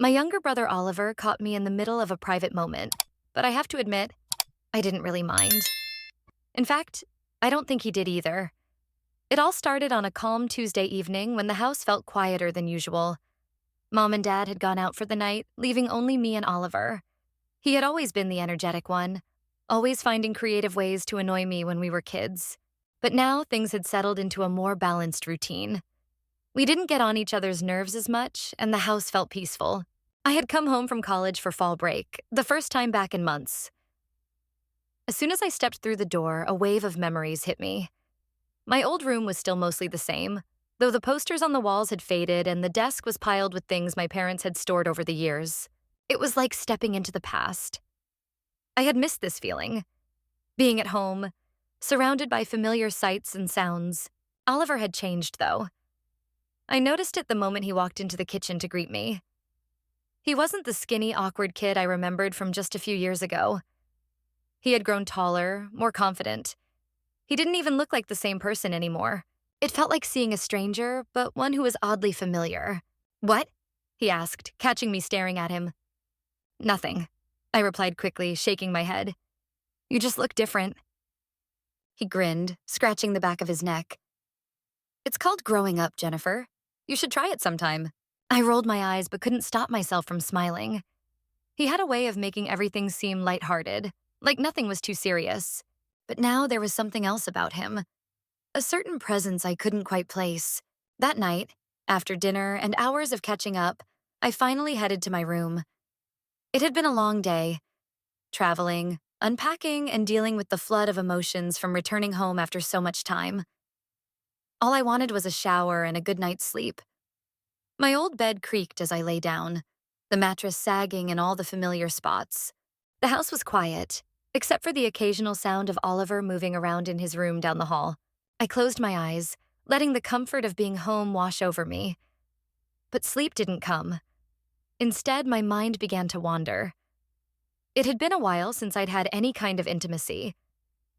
My younger brother Oliver caught me in the middle of a private moment, but I have to admit, I didn't really mind. In fact, I don't think he did either. It all started on a calm Tuesday evening when the house felt quieter than usual. Mom and Dad had gone out for the night, leaving only me and Oliver. He had always been the energetic one, always finding creative ways to annoy me when we were kids. But now things had settled into a more balanced routine. We didn't get on each other's nerves as much, and the house felt peaceful. I had come home from college for fall break, the first time back in months. As soon as I stepped through the door, a wave of memories hit me. My old room was still mostly the same, though the posters on the walls had faded and the desk was piled with things my parents had stored over the years. It was like stepping into the past. I had missed this feeling. Being at home, surrounded by familiar sights and sounds. Oliver had changed, though. I noticed it the moment he walked into the kitchen to greet me. He wasn't the skinny, awkward kid I remembered from just a few years ago. He had grown taller, more confident. He didn't even look like the same person anymore. It felt like seeing a stranger, but one who was oddly familiar. "What?" he asked, catching me staring at him. "Nothing," I replied quickly, shaking my head. "You just look different." He grinned, scratching the back of his neck. "It's called growing up, Jennifer. You should try it sometime." I rolled my eyes but couldn't stop myself from smiling. He had a way of making everything seem lighthearted, like nothing was too serious. But now there was something else about him. A certain presence I couldn't quite place. That night, after dinner and hours of catching up, I finally headed to my room. It had been a long day, traveling, unpacking, and dealing with the flood of emotions from returning home after so much time. All I wanted was a shower and a good night's sleep. My old bed creaked as I lay down, the mattress sagging in all the familiar spots. The house was quiet, except for the occasional sound of Oliver moving around in his room down the hall. I closed my eyes, letting the comfort of being home wash over me. But sleep didn't come. Instead, my mind began to wander. It had been a while since I'd had any kind of intimacy.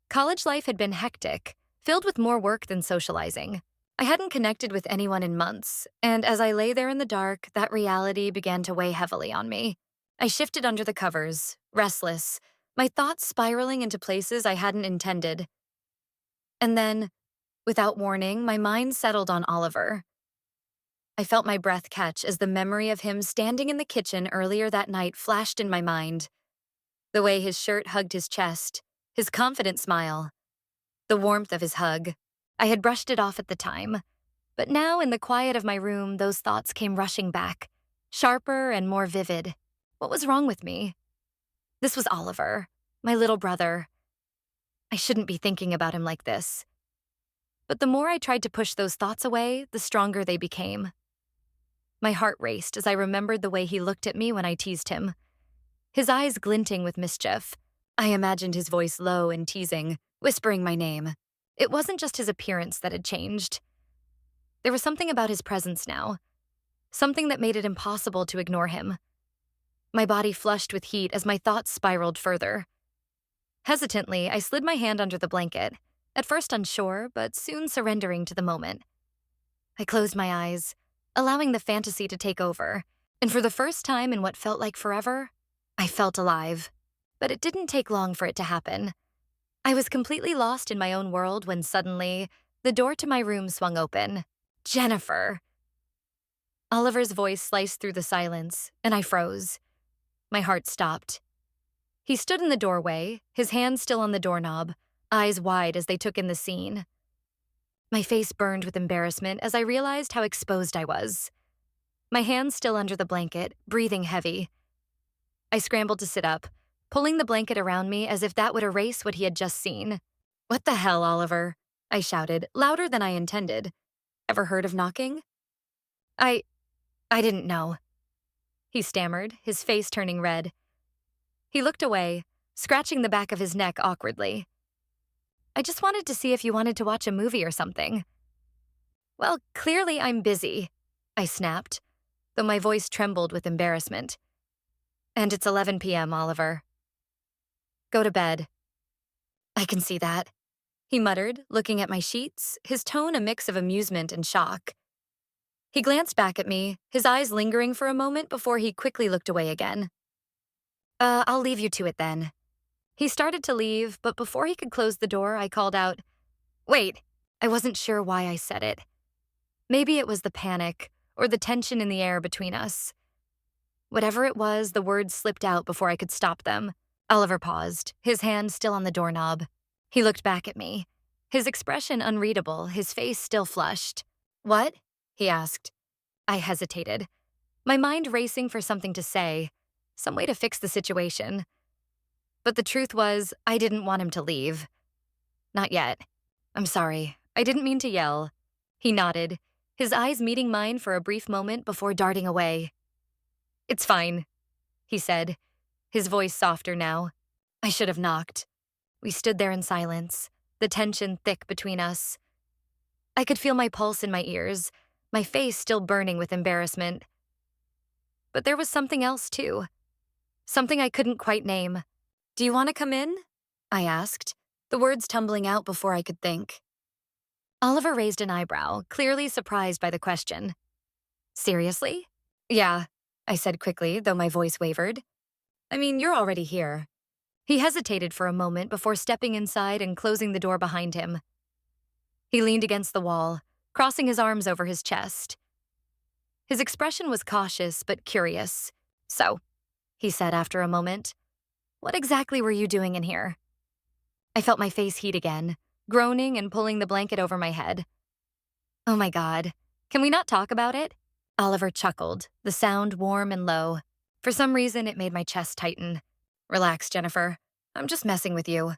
College life had been hectic, filled with more work than socializing. I hadn't connected with anyone in months, and as I lay there in the dark, that reality began to weigh heavily on me. I shifted under the covers, restless, my thoughts spiraling into places I hadn't intended. And then, without warning, my mind settled on Oliver. I felt my breath catch as the memory of him standing in the kitchen earlier that night flashed in my mind. The way his shirt hugged his chest, his confident smile, the warmth of his hug. I had brushed it off at the time, but now in the quiet of my room, those thoughts came rushing back, sharper and more vivid. What was wrong with me? This was Oliver, my little brother. I shouldn't be thinking about him like this. But the more I tried to push those thoughts away, the stronger they became. My heart raced as I remembered the way he looked at me when I teased him, his eyes glinting with mischief. I imagined his voice low and teasing, whispering my name. It wasn't just his appearance that had changed. There was something about his presence now, something that made it impossible to ignore him. My body flushed with heat as my thoughts spiraled further. Hesitantly, I slid my hand under the blanket, at first unsure, but soon surrendering to the moment. I closed my eyes, allowing the fantasy to take over, and for the first time in what felt like forever, I felt alive. But it didn't take long for it to happen. I was completely lost in my own world when suddenly, the door to my room swung open. "Jennifer!" Oliver's voice sliced through the silence, and I froze. My heart stopped. He stood in the doorway, his hand still on the doorknob, eyes wide as they took in the scene. My face burned with embarrassment as I realized how exposed I was. My hands still under the blanket, breathing heavy. I scrambled to sit up, pulling the blanket around me as if that would erase what he had just seen. "What the hell, Oliver?" I shouted, louder than I intended. "Ever heard of knocking?" I I didn't know," he stammered, his face turning red. He looked away, scratching the back of his neck awkwardly. "I just wanted to see if you wanted to watch a movie or something." "Well, clearly I'm busy," I snapped, though my voice trembled with embarrassment. "And it's 11 p.m., Oliver. Go to bed." "I can see that," he muttered, looking at my sheets, his tone a mix of amusement and shock. He glanced back at me, his eyes lingering for a moment before he quickly looked away again. I'll leave you to it then. He started to leave, but before he could close the door, I called out, "Wait." I wasn't sure why I said it. Maybe it was the panic, or the tension in the air between us. Whatever it was, the words slipped out before I could stop them. Oliver paused, his hand still on the doorknob. He looked back at me, his expression unreadable, his face still flushed. "What?" he asked. I hesitated, my mind racing for something to say, some way to fix the situation. But the truth was, I didn't want him to leave. "Not yet. I'm sorry. I didn't mean to yell." He nodded, his eyes meeting mine for a brief moment before darting away. "It's fine," he said, his voice softer now. I should have knocked. We stood there in silence, the tension thick between us. I could feel my pulse in my ears, my face still burning with embarrassment. But there was something else, too. Something I couldn't quite name. "Do you want to come in?" I asked, the words tumbling out before I could think. Oliver raised an eyebrow, clearly surprised by the question. "Seriously?" "Yeah," I said quickly, though my voice wavered. "I mean, you're already here." He hesitated for a moment before stepping inside and closing the door behind him. He leaned against the wall, crossing his arms over his chest. His expression was cautious but curious. "So," he said after a moment, "what exactly were you doing in here?" I felt my face heat again, groaning and pulling the blanket over my head. "Oh my God, can we not talk about it?" Oliver chuckled, the sound warm and low. For some reason, it made my chest tighten. "Relax, Jennifer. I'm just messing with you."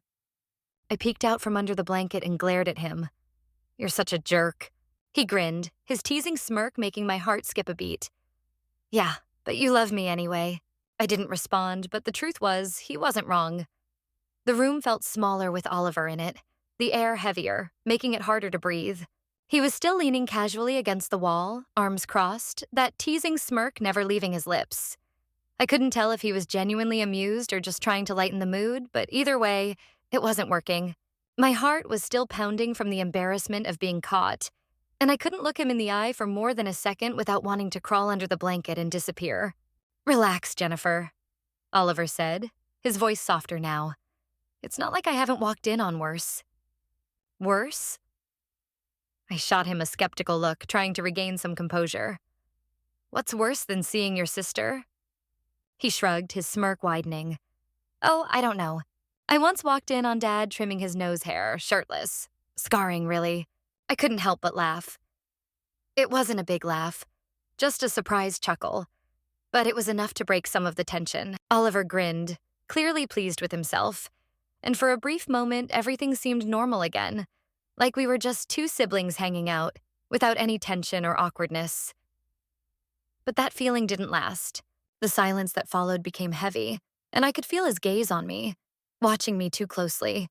I peeked out from under the blanket and glared at him. "You're such a jerk." He grinned, his teasing smirk making my heart skip a beat. "Yeah, but you love me anyway." I didn't respond, but the truth was, he wasn't wrong. The room felt smaller with Oliver in it, the air heavier, making it harder to breathe. He was still leaning casually against the wall, arms crossed, that teasing smirk never leaving his lips. I couldn't tell if he was genuinely amused or just trying to lighten the mood, but either way, it wasn't working. My heart was still pounding from the embarrassment of being caught, and I couldn't look him in the eye for more than a second without wanting to crawl under the blanket and disappear. "Relax, Jennifer," Oliver said, his voice softer now. "It's not like I haven't walked in on worse." "Worse?" I shot him a skeptical look, trying to regain some composure. "What's worse than seeing your sister?" He shrugged, his smirk widening. "Oh, I don't know. I once walked in on Dad trimming his nose hair, shirtless. Scarring, really. I couldn't help but laugh. It wasn't a big laugh, just a surprised chuckle. But it was enough to break some of the tension." Oliver grinned, clearly pleased with himself. And for a brief moment, everything seemed normal again, like we were just two siblings hanging out, without any tension or awkwardness. But that feeling didn't last. The silence that followed became heavy, and I could feel his gaze on me, watching me too closely.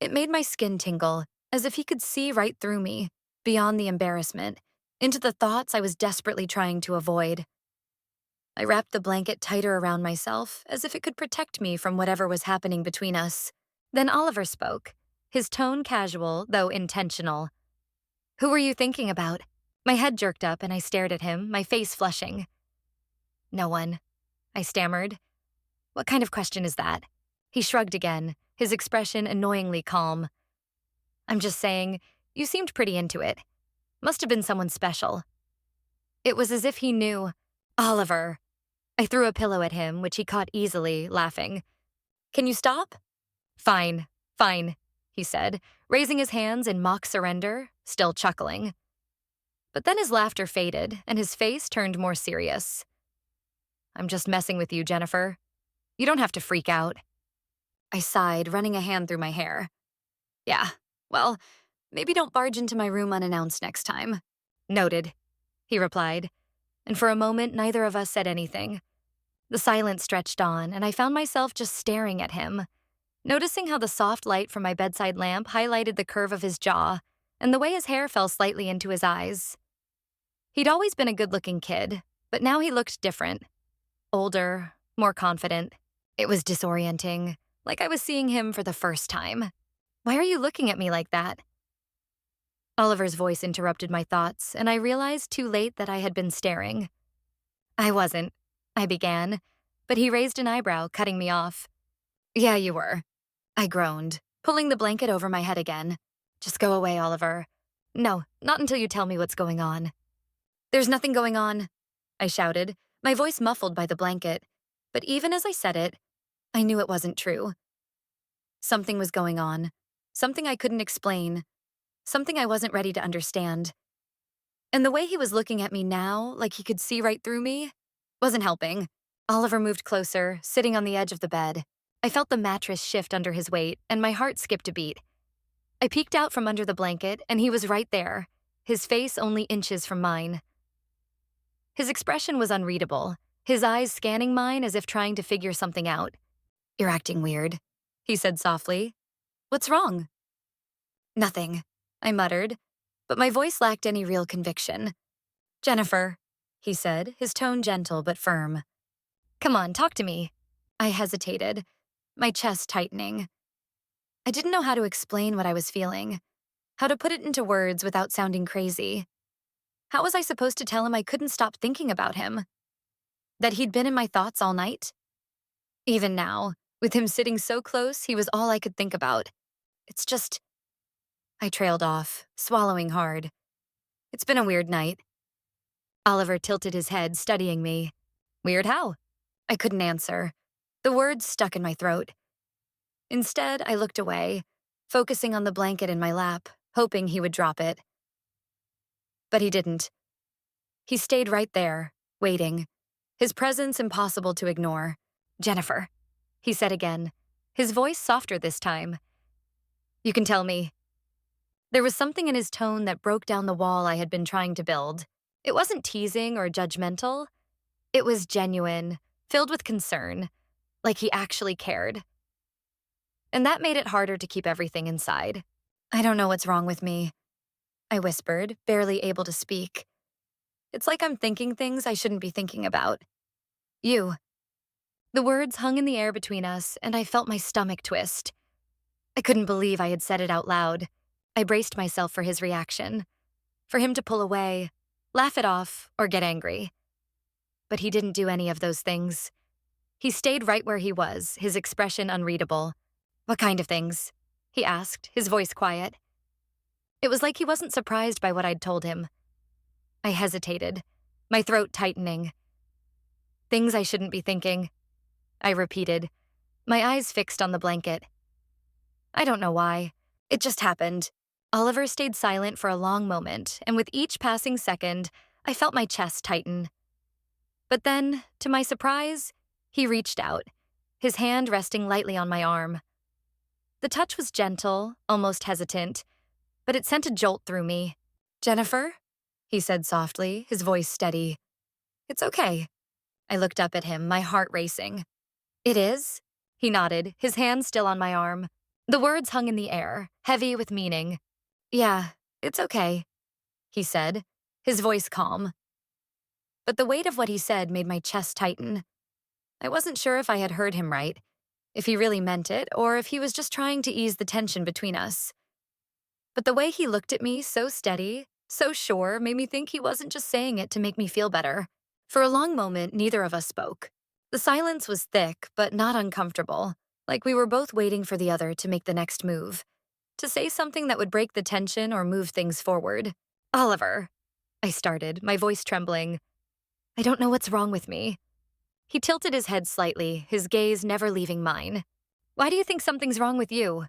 It made my skin tingle, as if he could see right through me, beyond the embarrassment, into the thoughts I was desperately trying to avoid. I wrapped the blanket tighter around myself, as if it could protect me from whatever was happening between us. Then Oliver spoke, his tone casual, though intentional. "Who were you thinking about?" My head jerked up and I stared at him, my face flushing. "No one," I stammered. "What kind of question is that?" He shrugged again, his expression annoyingly calm. "I'm just saying, you seemed pretty into it. Must have been someone special." It was as if he knew. "Oliver." I threw a pillow at him, which he caught easily, laughing. "Can you stop?" "Fine, fine," he said, raising his hands in mock surrender, still chuckling. But then his laughter faded, and his face turned more serious. "I'm just messing with you, Jennifer. You don't have to freak out." I sighed, running a hand through my hair. "Yeah, well, maybe don't barge into my room unannounced next time." "Noted," he replied, and for a moment neither of us said anything. The silence stretched on, and I found myself just staring at him, noticing how the soft light from my bedside lamp highlighted the curve of his jaw and the way his hair fell slightly into his eyes. He'd always been a good-looking kid, but now he looked different. Older, more confident. It was disorienting, like I was seeing him for the first time. "Why are you looking at me like that?" Oliver's voice interrupted my thoughts, and I realized too late that I had been staring. I wasn't, I began, but he raised an eyebrow, cutting me off. Yeah, you were. I groaned, pulling the blanket over my head again. Just go away, Oliver. No, not until you tell me what's going on. There's nothing going on, I shouted, my voice muffled by the blanket. But even as I said it, I knew it wasn't true. Something was going on. Something I couldn't explain. Something I wasn't ready to understand. And the way he was looking at me now, like he could see right through me, wasn't helping. Oliver moved closer, sitting on the edge of the bed. I felt the mattress shift under his weight, and my heart skipped a beat. I peeked out from under the blanket, and he was right there, his face only inches from mine. His expression was unreadable, his eyes scanning mine as if trying to figure something out. You're acting weird, he said softly. What's wrong? Nothing, I muttered, but my voice lacked any real conviction. Jennifer, he said, his tone gentle but firm. Come on, talk to me. I hesitated, my chest tightening. I didn't know how to explain what I was feeling, how to put it into words without sounding crazy. How was I supposed to tell him I couldn't stop thinking about him? That he'd been in my thoughts all night? Even now, with him sitting so close, he was all I could think about. It's just... I trailed off, swallowing hard. It's been a weird night. Oliver tilted his head, studying me. Weird how? I couldn't answer. The words stuck in my throat. Instead, I looked away, focusing on the blanket in my lap, hoping he would drop it. But he didn't. He stayed right there, waiting, his presence impossible to ignore. Jennifer, he said again, his voice softer this time. You can tell me. There was something in his tone that broke down the wall I had been trying to build. It wasn't teasing or judgmental. It was genuine, filled with concern, like he actually cared. And that made it harder to keep everything inside. I don't know what's wrong with me, I whispered, barely able to speak. It's like I'm thinking things I shouldn't be thinking about. You. The words hung in the air between us, and I felt my stomach twist. I couldn't believe I had said it out loud. I braced myself for his reaction, for him to pull away, laugh it off, or get angry. But he didn't do any of those things. He stayed right where he was, his expression unreadable. What kind of things? He asked, his voice quiet. It was like he wasn't surprised by what I'd told him. I hesitated, my throat tightening. Things I shouldn't be thinking, I repeated, my eyes fixed on the blanket. I don't know why. It just happened. Oliver stayed silent for a long moment, and with each passing second, I felt my chest tighten. But then, to my surprise, he reached out, his hand resting lightly on my arm. The touch was gentle, almost hesitant, but it sent a jolt through me. Jennifer? He said softly, his voice steady. It's okay. I looked up at him, my heart racing. It is? He nodded, his hand still on my arm. The words hung in the air, heavy with meaning. Yeah, it's okay, he said, his voice calm. But the weight of what he said made my chest tighten. I wasn't sure if I had heard him right, if he really meant it, or if he was just trying to ease the tension between us. But the way he looked at me, so steady, so sure, made me think he wasn't just saying it to make me feel better. For a long moment, neither of us spoke. The silence was thick, but not uncomfortable, like we were both waiting for the other to make the next move, to say something that would break the tension or move things forward. Oliver, I started, my voice trembling. I don't know what's wrong with me. He tilted his head slightly, his gaze never leaving mine. Why do you think something's wrong with you?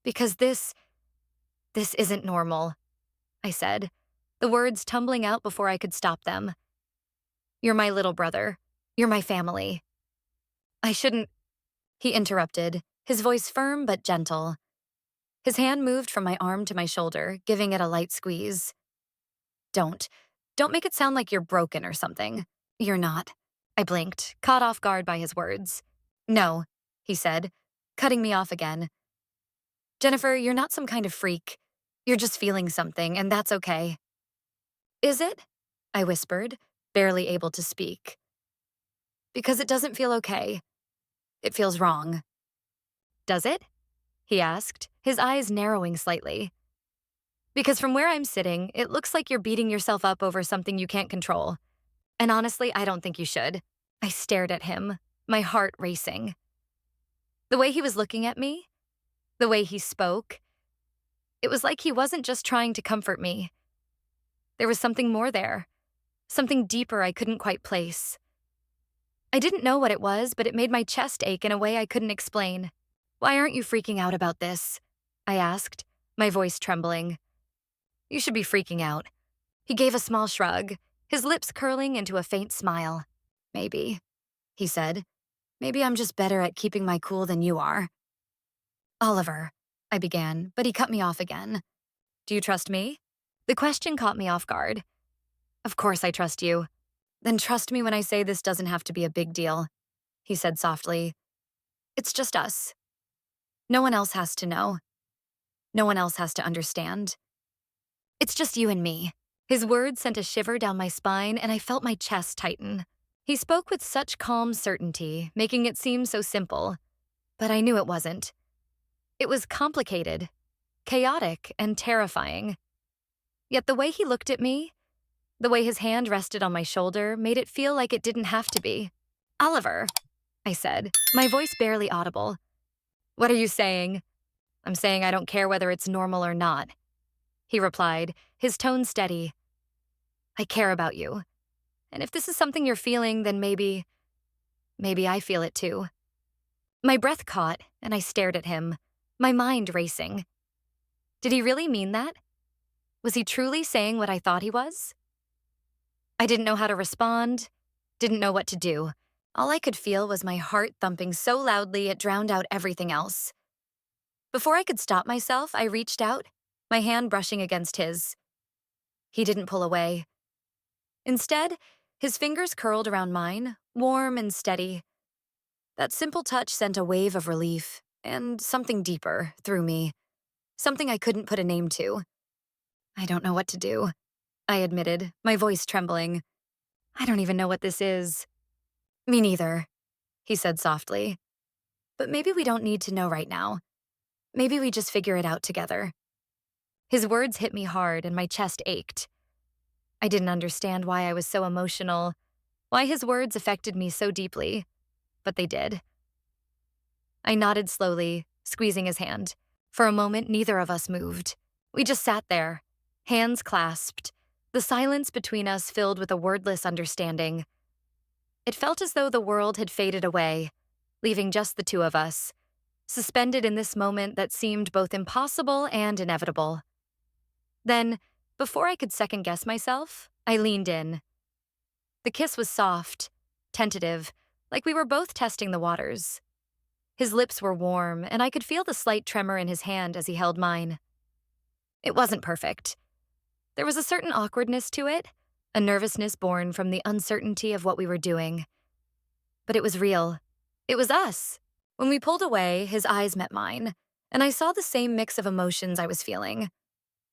Because this isn't normal, I said, the words tumbling out before I could stop them. You're my little brother. You're my family. I shouldn't... He interrupted, his voice firm but gentle. His hand moved from my arm to my shoulder, giving it a light squeeze. Don't make it sound like you're broken or something. You're not. I blinked, caught off guard by his words. No, he said, cutting me off again. Jennifer, you're not some kind of freak. You're just feeling something, and that's okay. Is it? I whispered, barely able to speak. Because it doesn't feel okay. It feels wrong. Does it? He asked, his eyes narrowing slightly. Because from where I'm sitting, it looks like you're beating yourself up over something you can't control. And honestly, I don't think you should. I stared at him, my heart racing. The way he was looking at me, the way he spoke, it was like he wasn't just trying to comfort me. There was something more there, something deeper I couldn't quite place. I didn't know what it was, but it made my chest ache in a way I couldn't explain. "Why aren't you freaking out about this?" I asked, my voice trembling. "You should be freaking out." He gave a small shrug, his lips curling into a faint smile. "Maybe," he said. "Maybe I'm just better at keeping my cool than you are." "Oliver," I began, but he cut me off again. "Do you trust me?" The question caught me off guard. "Of course I trust you." "Then trust me when I say this doesn't have to be a big deal," he said softly. "It's just us. No one else has to know. No one else has to understand. It's just you and me." His words sent a shiver down my spine, and I felt my chest tighten. He spoke with such calm certainty, making it seem so simple. But I knew it wasn't. It was complicated, chaotic, and terrifying. Yet the way he looked at me, the way his hand rested on my shoulder, made it feel like it didn't have to be. "Oliver," I said, my voice barely audible. "What are you saying?" "I'm saying I don't care whether it's normal or not," he replied, his tone steady. "I care about you. And if this is something you're feeling, then maybe I feel it too." My breath caught, and I stared at him, my mind racing. Did he really mean that? Was he truly saying what I thought he was? I didn't know how to respond, didn't know what to do. All I could feel was my heart thumping so loudly it drowned out everything else. Before I could stop myself, I reached out, my hand brushing against his. He didn't pull away. Instead, his fingers curled around mine, warm and steady. That simple touch sent a wave of relief, and something deeper, through me. Something I couldn't put a name to. "I don't know what to do," I admitted, my voice trembling. "I don't even know what this is." "Me neither," he said softly. "But maybe we don't need to know right now. Maybe we just figure it out together." His words hit me hard and my chest ached. I didn't understand why I was so emotional, why his words affected me so deeply, but they did. I nodded slowly, squeezing his hand. For a moment, neither of us moved. We just sat there, hands clasped, the silence between us filled with a wordless understanding. It felt as though the world had faded away, leaving just the two of us, suspended in this moment that seemed both impossible and inevitable. Then, before I could second-guess myself, I leaned in. The kiss was soft, tentative, like we were both testing the waters. His lips were warm, and I could feel the slight tremor in his hand as he held mine. It wasn't perfect. There was a certain awkwardness to it, a nervousness born from the uncertainty of what we were doing. But it was real. It was us. When we pulled away, his eyes met mine, and I saw the same mix of emotions I was feeling.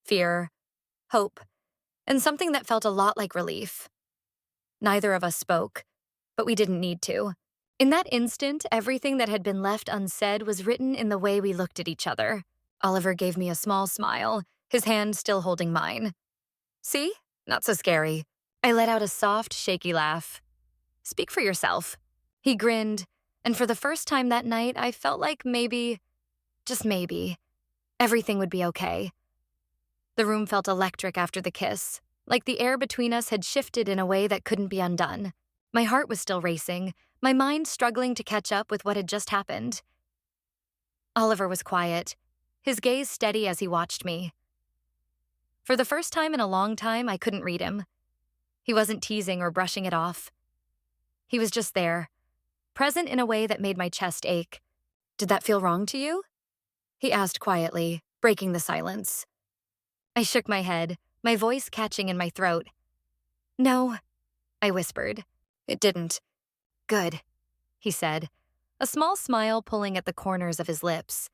Fear, hope, and something that felt a lot like relief. Neither of us spoke, but we didn't need to. In that instant, everything that had been left unsaid was written in the way we looked at each other. Oliver gave me a small smile, his hand still holding mine. "See? Not so scary." I let out a soft, shaky laugh. "Speak for yourself." He grinned, and for the first time that night, I felt like maybe, just maybe, everything would be okay. The room felt electric after the kiss, like the air between us had shifted in a way that couldn't be undone. My heart was still racing, my mind struggling to catch up with what had just happened. Oliver was quiet, his gaze steady as he watched me. For the first time in a long time, I couldn't read him. He wasn't teasing or brushing it off. He was just there, present in a way that made my chest ache. "Did that feel wrong to you?" he asked quietly, breaking the silence. I shook my head, my voice catching in my throat. "No," I whispered. "It didn't." "Good," he said, a small smile pulling at the corners of his lips.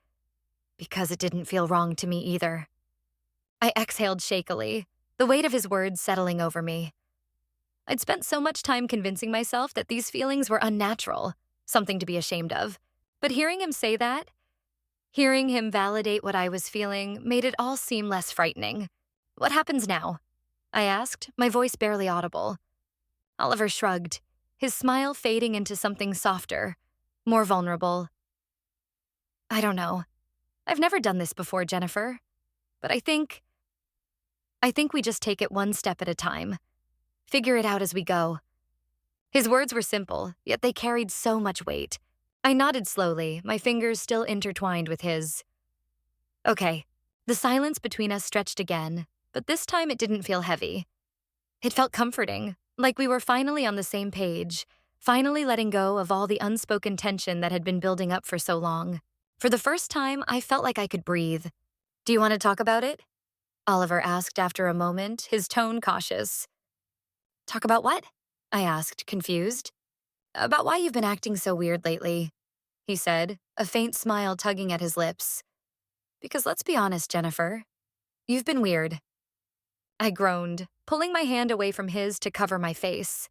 "Because it didn't feel wrong to me either." I exhaled shakily, the weight of his words settling over me. I'd spent so much time convincing myself that these feelings were unnatural, something to be ashamed of. But hearing him say that, Hearing him validate what I was feeling made it all seem less frightening. What happens now? I asked, my voice barely audible. Oliver shrugged, his smile fading into something softer, more vulnerable. I don't know. I've never done this before, Jennifer. But I think we just take it one step at a time. Figure it out as we go. His words were simple, yet they carried so much weight. I nodded slowly, my fingers still intertwined with his. Okay. The silence between us stretched again, but this time it didn't feel heavy. It felt comforting, like we were finally on the same page, finally letting go of all the unspoken tension that had been building up for so long. For the first time, I felt like I could breathe. Do you want to talk about it? Oliver asked after a moment, his tone cautious. Talk about what? I asked, confused. About why you've been acting so weird lately, he said, a faint smile tugging at his lips. Because let's be honest, Jennifer, you've been weird. I groaned, pulling my hand away from his to cover my face.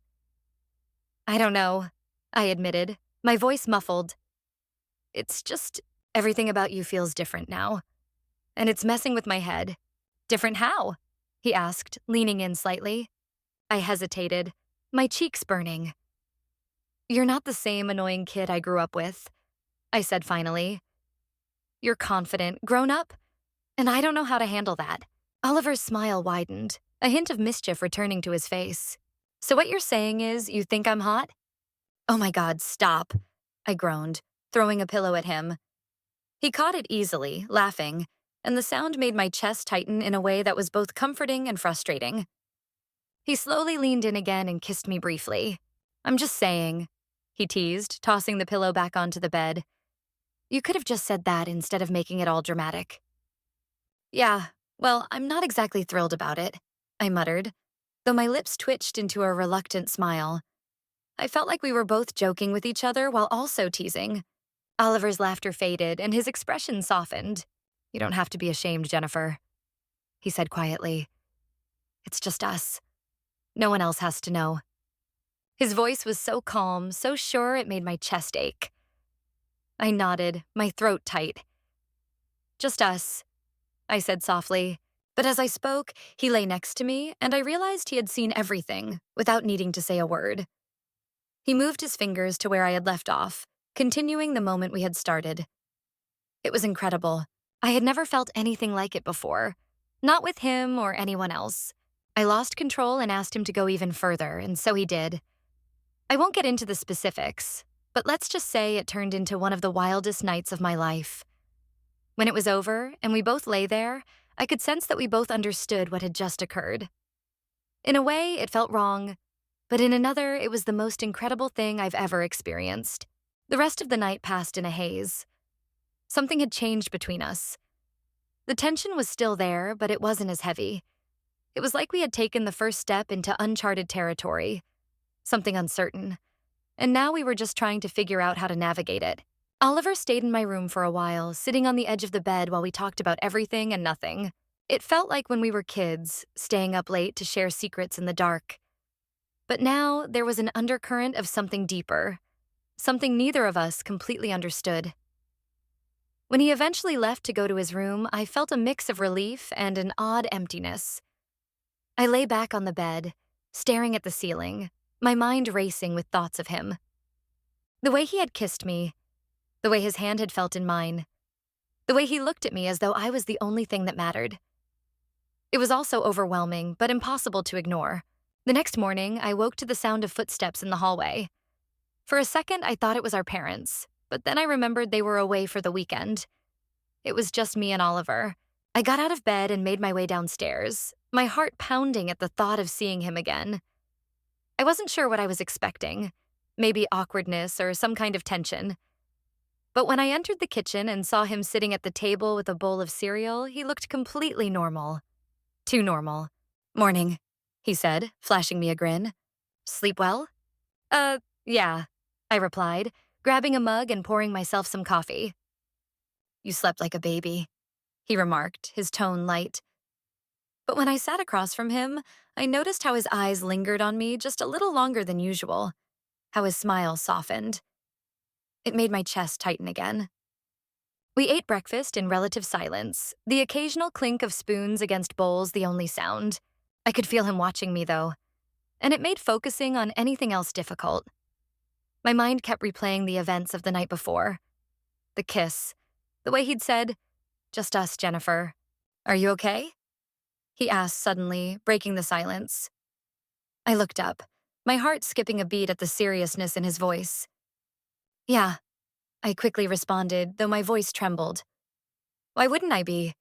I don't know, I admitted, my voice muffled. It's just everything about you feels different now. And it's messing with my head. Different how? He asked, leaning in slightly. I hesitated, my cheeks burning. You're not the same annoying kid I grew up with, I said finally. You're confident, grown up, and I don't know how to handle that. Oliver's smile widened, a hint of mischief returning to his face. So what you're saying is you think I'm hot? Oh my God, stop, I groaned, throwing a pillow at him. He caught it easily, laughing, and the sound made my chest tighten in a way that was both comforting and frustrating. He slowly leaned in again and kissed me briefly. I'm just saying, he teased, tossing the pillow back onto the bed. You could have just said that instead of making it all dramatic. Yeah, well, I'm not exactly thrilled about it, I muttered, though my lips twitched into a reluctant smile. I felt like we were both joking with each other while also teasing. Oliver's laughter faded and his expression softened. You don't have to be ashamed, Jennifer, he said quietly. It's just us. No one else has to know. His voice was so calm, so sure it made my chest ache. I nodded, my throat tight. Just us, I said softly. But as I spoke, he lay next to me, and I realized he had seen everything without needing to say a word. He moved his fingers to where I had left off, continuing the moment we had started. It was incredible. I had never felt anything like it before, not with him or anyone else. I lost control and asked him to go even further, and so he did. I won't get into the specifics, but let's just say it turned into one of the wildest nights of my life. When it was over and we both lay there, I could sense that we both understood what had just occurred. In a way, it felt wrong, but in another, it was the most incredible thing I've ever experienced. The rest of the night passed in a haze. Something had changed between us. The tension was still there, but it wasn't as heavy. It was like we had taken the first step into uncharted territory, something uncertain, and now we were just trying to figure out how to navigate it. Oliver stayed in my room for a while, sitting on the edge of the bed while we talked about everything and nothing. It felt like when we were kids, staying up late to share secrets in the dark. But now there was an undercurrent of something deeper, something neither of us completely understood. When he eventually left to go to his room, I felt a mix of relief and an odd emptiness. I lay back on the bed, staring at the ceiling, my mind racing with thoughts of him. The way he had kissed me, the way his hand had felt in mine, the way he looked at me as though I was the only thing that mattered. It was also overwhelming, but impossible to ignore. The next morning, I woke to the sound of footsteps in the hallway. For a second, I thought it was our parents, but then I remembered they were away for the weekend. It was just me and Oliver. I got out of bed and made my way downstairs, my heart pounding at the thought of seeing him again. I wasn't sure what I was expecting, maybe awkwardness or some kind of tension. But when I entered the kitchen and saw him sitting at the table with a bowl of cereal, he looked completely normal. Too normal. Morning, he said, flashing me a grin. Sleep well? Yeah, I replied, grabbing a mug and pouring myself some coffee. You slept like a baby, he remarked, his tone light. But when I sat across from him, I noticed how his eyes lingered on me just a little longer than usual, how his smile softened. It made my chest tighten again. We ate breakfast in relative silence, the occasional clink of spoons against bowls the only sound. I could feel him watching me, though, and it made focusing on anything else difficult. My mind kept replaying the events of the night before. The kiss, the way he'd said, "Just us, Jennifer. Are you okay?" he asked suddenly, breaking the silence. I looked up, my heart skipping a beat at the seriousness in his voice. "Yeah," I quickly responded, though my voice trembled. "Why wouldn't I be?"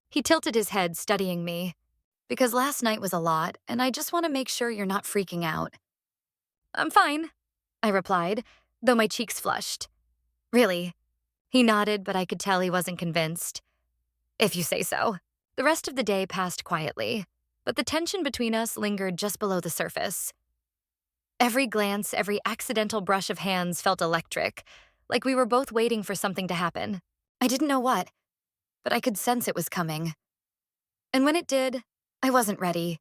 He tilted his head, studying me. "Because last night was a lot, and I just want to make sure you're not freaking out." "I'm fine," I replied, though my cheeks flushed. "Really?" He nodded, but I could tell he wasn't convinced. "If you say so." The rest of the day passed quietly, but the tension between us lingered just below the surface. Every glance, every accidental brush of hands felt electric, like we were both waiting for something to happen. I didn't know what, but I could sense it was coming. And when it did, I wasn't ready.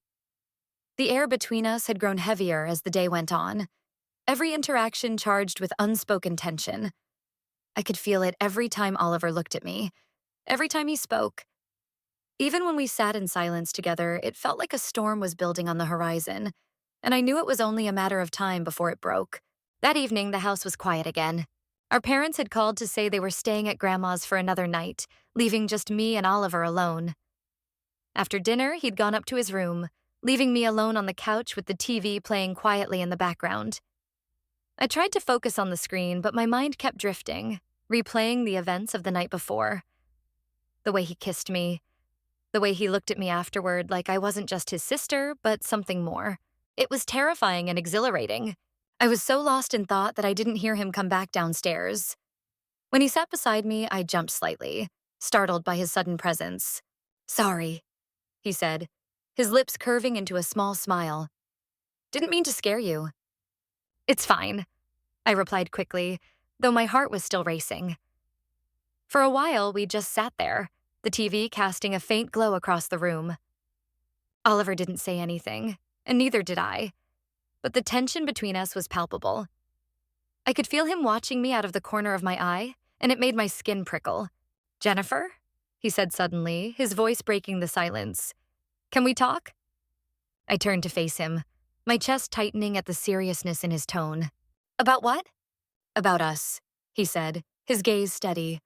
The air between us had grown heavier as the day went on, every interaction charged with unspoken tension. I could feel it every time Oliver looked at me, every time he spoke. Even when we sat in silence together, it felt like a storm was building on the horizon, and I knew it was only a matter of time before it broke. That evening, the house was quiet again. Our parents had called to say they were staying at Grandma's for another night, leaving just me and Oliver alone. After dinner, he'd gone up to his room, leaving me alone on the couch with the TV playing quietly in the background. I tried to focus on the screen, but my mind kept drifting, replaying the events of the night before. The way he kissed me, the way he looked at me afterward like I wasn't just his sister, but something more. It was terrifying and exhilarating. I was so lost in thought that I didn't hear him come back downstairs. When he sat beside me, I jumped slightly, startled by his sudden presence. "Sorry," he said, his lips curving into a small smile. "Didn't mean to scare you." "It's fine," I replied quickly, though my heart was still racing. For a while, we just sat there, the TV casting a faint glow across the room. Oliver didn't say anything, and neither did I, but the tension between us was palpable. I could feel him watching me out of the corner of my eye, and it made my skin prickle. "Jennifer?" he said suddenly, his voice breaking the silence. "Can we talk?" I turned to face him, my chest tightening at the seriousness in his tone. "About what?" "About us," he said, his gaze steady.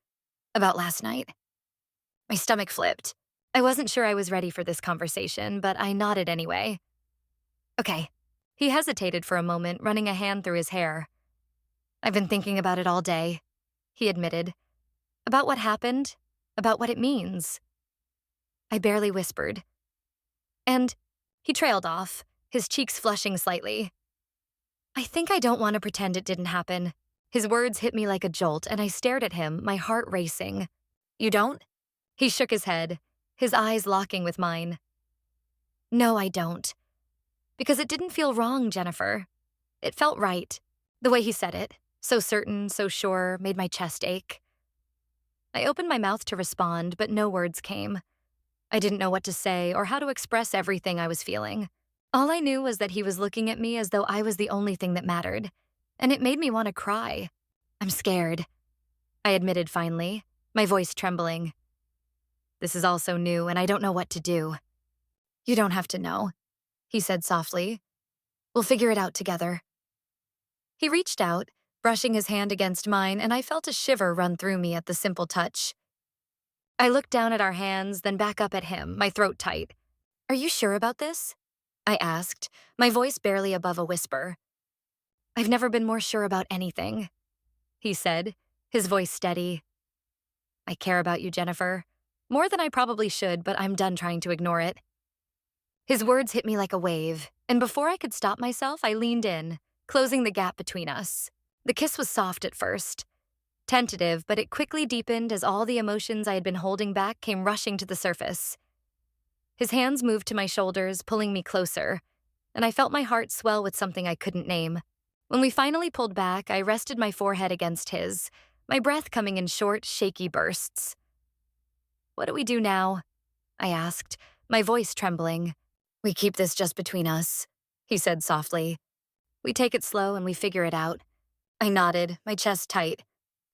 "About last night." My stomach flipped. I wasn't sure I was ready for this conversation, but I nodded anyway. "Okay." He hesitated for a moment, running a hand through his hair. "I've been thinking about it all day," he admitted. "About what happened, about what it means." I barely whispered. And he trailed off, his cheeks flushing slightly. "I think I don't want to pretend it didn't happen." His words hit me like a jolt, and I stared at him, my heart racing. "You don't?" He shook his head, his eyes locking with mine. "No, I don't. Because it didn't feel wrong, Jennifer. It felt right. The way he said it, so certain, so sure, made my chest ache." I opened my mouth to respond, but no words came. I didn't know what to say or how to express everything I was feeling. All I knew was that he was looking at me as though I was the only thing that mattered, and it made me want to cry. "I'm scared," I admitted finally, my voice trembling. "This is all so new, and I don't know what to do." "You don't have to know," he said softly. "We'll figure it out together." He reached out, brushing his hand against mine, and I felt a shiver run through me at the simple touch. I looked down at our hands, then back up at him, my throat tight. "Are you sure about this?" I asked, my voice barely above a whisper. "I've never been more sure about anything," he said, his voice steady. "I care about you, Jennifer. More than I probably should, but I'm done trying to ignore it." His words hit me like a wave, and before I could stop myself, I leaned in, closing the gap between us. The kiss was soft at first, tentative, but it quickly deepened as all the emotions I had been holding back came rushing to the surface. His hands moved to my shoulders, pulling me closer, and I felt my heart swell with something I couldn't name. When we finally pulled back, I rested my forehead against his, my breath coming in short, shaky bursts. "What do we do now?" I asked, my voice trembling. "We keep this just between us," he said softly. "We take it slow and we figure it out." I nodded, my chest tight.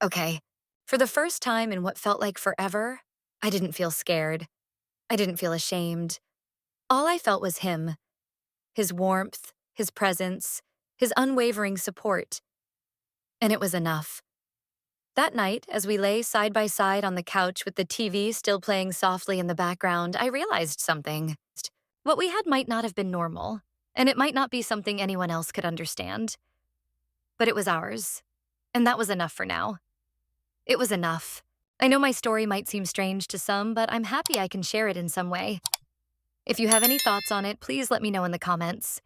"Okay." For the first time in what felt like forever, I didn't feel scared. I didn't feel ashamed. All I felt was him, his warmth, his presence, his unwavering support. And it was enough. That night, as we lay side by side on the couch with the TV still playing softly in the background, I realized something. What we had might not have been normal, and it might not be something anyone else could understand. But it was ours, and that was enough for now. It was enough. I know my story might seem strange to some, but I'm happy I can share it in some way. If you have any thoughts on it, please let me know in the comments.